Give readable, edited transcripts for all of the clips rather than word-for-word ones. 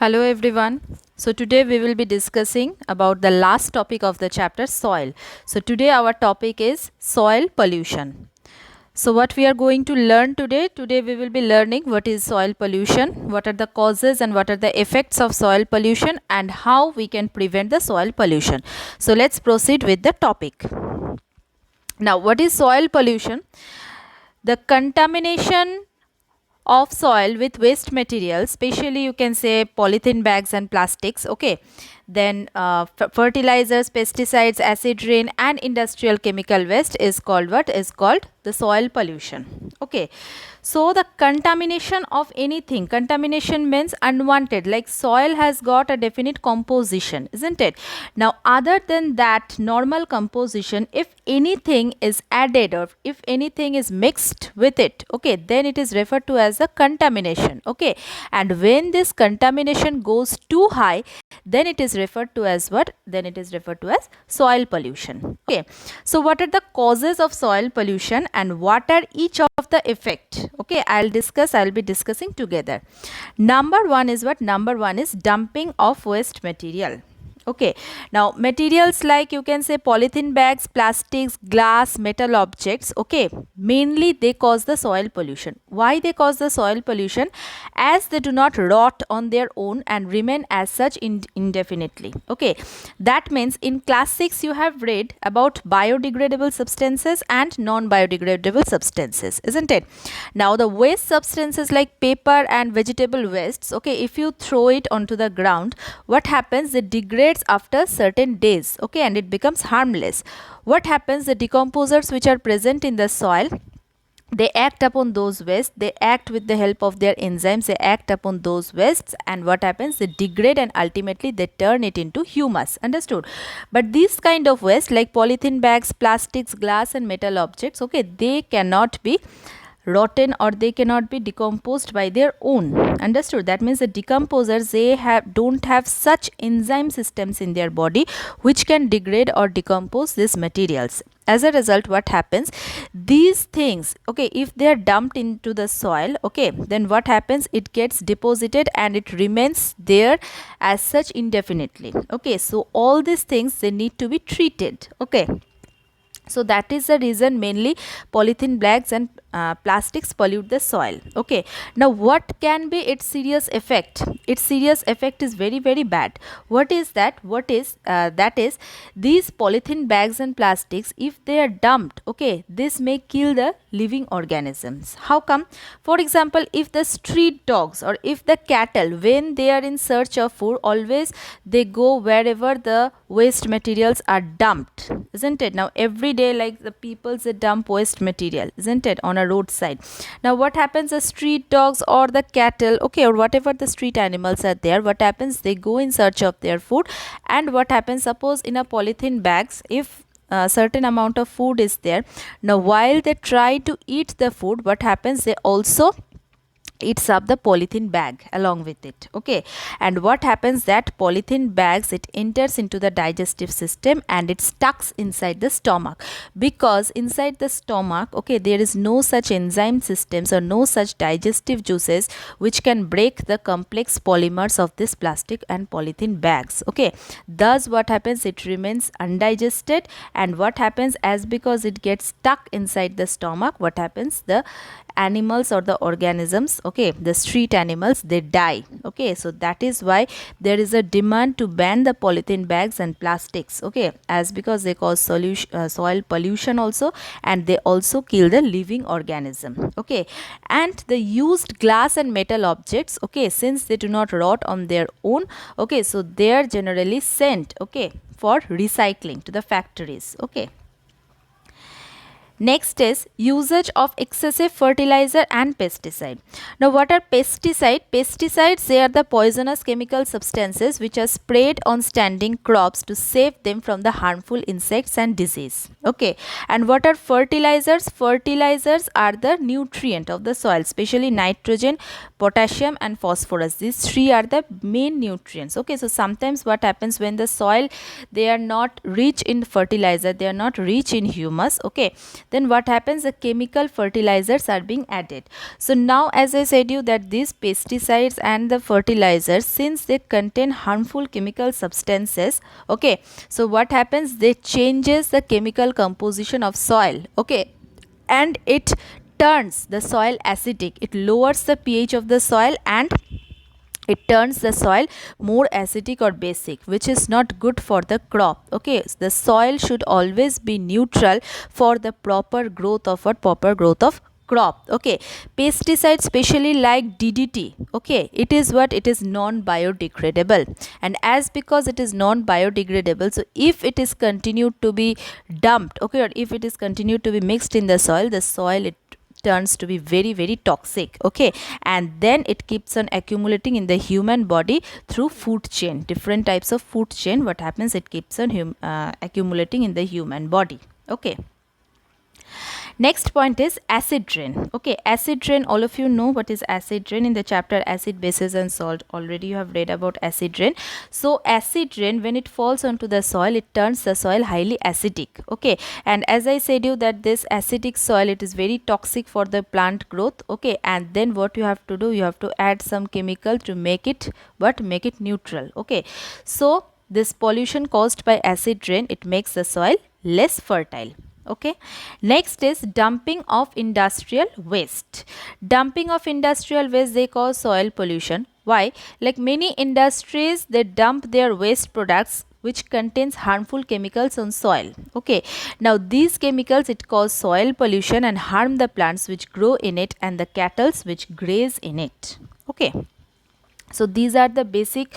Hello everyone. So today we will be discussing about the last topic of the chapter, soil. So today our topic is soil pollution. So what we are going to learn today we will be learning what is soil pollution, what are the causes and what are the effects of soil pollution, and how we can prevent the soil pollution. So let's proceed with the topic. Now, what is soil pollution? The contamination of soil with waste materials, especially you can say polythene bags and plastics, okay, then fertilizers, pesticides, acid rain and industrial chemical waste is called what is called the soil pollution. Okay, so the contamination of anything, contamination means unwanted, like soil has got a definite composition, isn't it? Now other than that normal composition, if anything is added or if anything is mixed with it, okay, then it is referred to as a contamination. Okay, and when this contamination goes too high, then it is referred to as what? Then it is referred to as soil pollution. Okay, so what are the causes of soil pollution and what are each of the effect? Okay, I'll be discussing together. Number one is what? Number one is dumping of waste material. Okay, now materials like you can say polythene bags, plastics, glass, metal objects, okay, mainly they cause the soil pollution. Why they cause the soil pollution? As they do not rot on their own and remain as such indefinitely. Okay, that means in class 6 you have read about biodegradable substances and non-biodegradable substances, isn't it? Now the waste substances like paper and vegetable wastes, okay, if you throw it onto the ground, what happens? It degrades after certain days, okay, and it becomes harmless. What happens? The decomposers which are present in the soil, they act upon those wastes, they act with the help of their enzymes, they act upon those wastes, and what happens? They degrade and ultimately they turn it into humus. Understood? But these kind of waste like polythene bags, plastics, glass and metal objects, okay, they cannot be rotten or they cannot be decomposed by their own. Understood? That means the decomposers, they don't have such enzyme systems in their body which can degrade or decompose these materials. As a result, what happens? These things, okay, if they are dumped into the soil, okay, then what happens? It gets deposited and it remains there as such indefinitely. Okay, so all these things, they need to be treated. Okay, so that is the reason mainly polythene bags and plastics pollute the soil. Okay, now what can be its serious effect? Its serious effect is very bad. What is that? That is, these polythene bags and plastics, if they are dumped, okay, this may kill the living organisms. How come? For example, if the street dogs or if the cattle, when they are in search of food, always they go wherever the waste materials are dumped, isn't it? Now every day, like the people, they dump waste material, isn't it, on a roadside. Now what happens? The street dogs or the cattle, okay, or whatever the street animals are there, what happens? They go in search of their food, and what happens? Suppose in a polythene bags, if a certain amount of food is there, now while they try to eat the food, what happens? They also eats up the polythene bag along with it. Okay, and what happens? That polythene bags, it enters into the digestive system and it stucks inside the stomach, because inside the stomach, okay, there is no such enzyme systems or no such digestive juices which can break the complex polymers of this plastic and polythene bags. Okay, thus what happens? It remains undigested, and what happens? As because it gets stuck inside the stomach, what happens? The animals or the organisms, okay, the street animals, they die. Okay, so that is why there is a demand to ban the polythene bags and plastics. Okay, as because they cause soil pollution also, and they also kill the living organism. Okay, and the used glass and metal objects, okay, since they do not rot on their own, okay, so they are generally sent, okay, for recycling to the factories. Okay, next is usage of excessive fertilizer and pesticide. Now what are pesticide? Pesticides, they are the poisonous chemical substances which are sprayed on standing crops to save them from the harmful insects and disease. Okay, and what are fertilizers? Fertilizers are the nutrient of the soil, especially nitrogen, potassium and phosphorus. These three are the main nutrients. Okay, so sometimes what happens when the soil, they are not rich in fertilizer, they are not rich in humus, okay, then what happens, the chemical fertilizers are being added. So now, as I said you, that these pesticides and the fertilizers, since they contain harmful chemical substances, okay, so what happens, they changes the chemical composition of soil, okay, and it turns the soil acidic, it lowers the pH of the soil, and it turns the soil more acidic or basic, which is not good for the crop. Okay, the soil should always be neutral for the proper growth of crop. Okay, pesticides, especially like DDT, okay, it is what, it is non biodegradable, and as because it is non biodegradable, so if it is continued to be dumped, okay, or if it is continued to be mixed in the soil, it turns to be very toxic, okay, and then it keeps on accumulating in the human body through food chain, different types of food chain. What happens, it keeps on accumulating in the human body. Okay, next point is acid rain. Okay, acid rain, all of you know what is acid rain in the chapter acid, bases and salt. Already you have read about acid rain. So acid rain, when it falls onto the soil, it turns the soil highly acidic. Okay, and as I said you that this acidic soil, it is very toxic for the plant growth. Okay, and then what you have to do, you have to add some chemical to make it make it neutral. Okay, so this pollution caused by acid rain, it makes the soil less fertile. Okay, next is dumping of industrial waste. Dumping of industrial waste, they cause soil pollution. Why? Like many industries, they dump their waste products which contains harmful chemicals on soil. Okay, now these chemicals, it cause soil pollution and harm the plants which grow in it and the cattle which graze in it. Okay, so these are the basic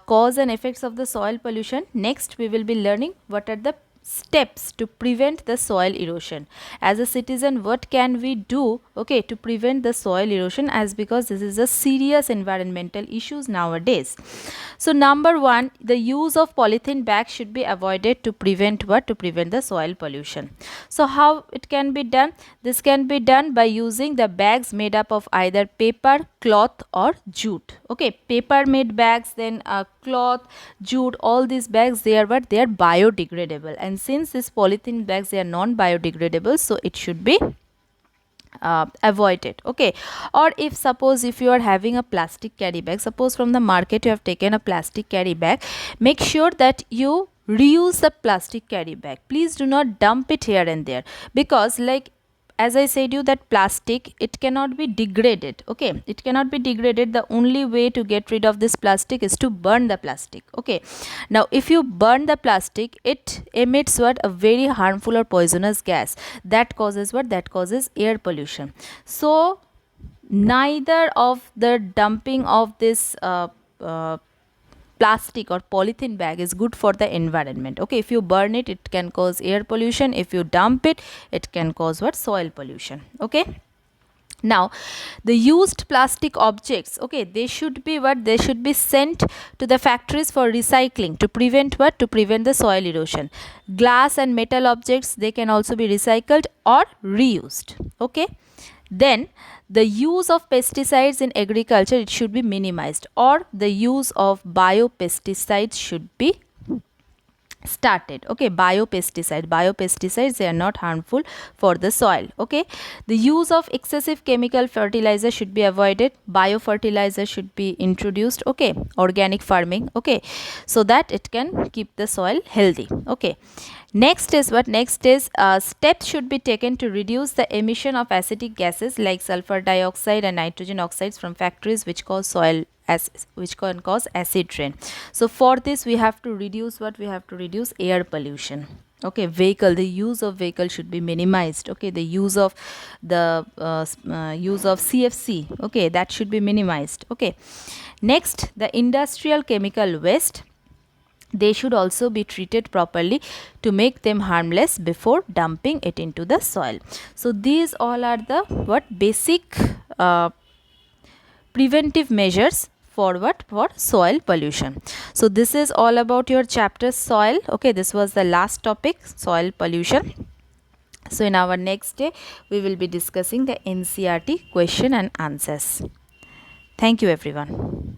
cause and effects of the soil pollution. Next, we will be learning what are the steps to prevent the soil erosion. As a citizen, what can we do, okay, to prevent the soil erosion, as because this is a serious environmental issues nowadays. So number one, the use of polythene bags should be avoided to prevent what, to prevent the soil pollution. So how it can be done? This can be done by using the bags made up of either paper, cloth or jute. Okay, paper made bags, then cloth, jute, all these bags, they are what, they are biodegradable, and since these polythene bags, they are non biodegradable, so it should be avoided. Okay, or if suppose if you are having a plastic carry bag, suppose from the market you have taken a plastic carry bag, make sure that you reuse the plastic carry bag. Please do not dump it here and there, because like as I said you that plastic, it cannot be degraded. Okay, it cannot be degraded. The only way to get rid of this plastic is to burn the plastic. Okay, now if you burn the plastic, it emits what, a very harmful or poisonous gas that causes what, that causes air pollution. So neither of the dumping of this plastic or polythene bag is good for the environment. Okay, if you burn it, it can cause air pollution. If you dump it, it can cause what, soil pollution. Okay, now the used plastic objects, okay, they should be what, they should be sent to the factories for recycling to prevent what, to prevent the soil erosion. Glass and metal objects, they can also be recycled or reused. Okay, then the use of pesticides in agriculture, it should be minimized, or the use of biopesticides should be started. Okay, biopesticides, they are not harmful for the soil. Okay, the use of excessive chemical fertilizer should be avoided. Biofertilizer should be introduced. Okay, organic farming. Okay, so that it can keep the soil healthy. Okay, next is what, next is steps should be taken to reduce the emission of acidic gases like sulfur dioxide and nitrogen oxides from factories which cause soil which can cause acid rain. So for this we have to reduce what, we have to reduce air pollution. Okay, the use of vehicle should be minimized. Okay, the use of CFC, okay, that should be minimized. Okay, next, the industrial chemical waste, they should also be treated properly to make them harmless before dumping it into the soil. So these all are the what, basic preventive measures for what, for soil pollution. So this is all about your chapter soil. Okay, this was the last topic, soil pollution. So in our next day we will be discussing the NCERT question and answers. Thank you everyone.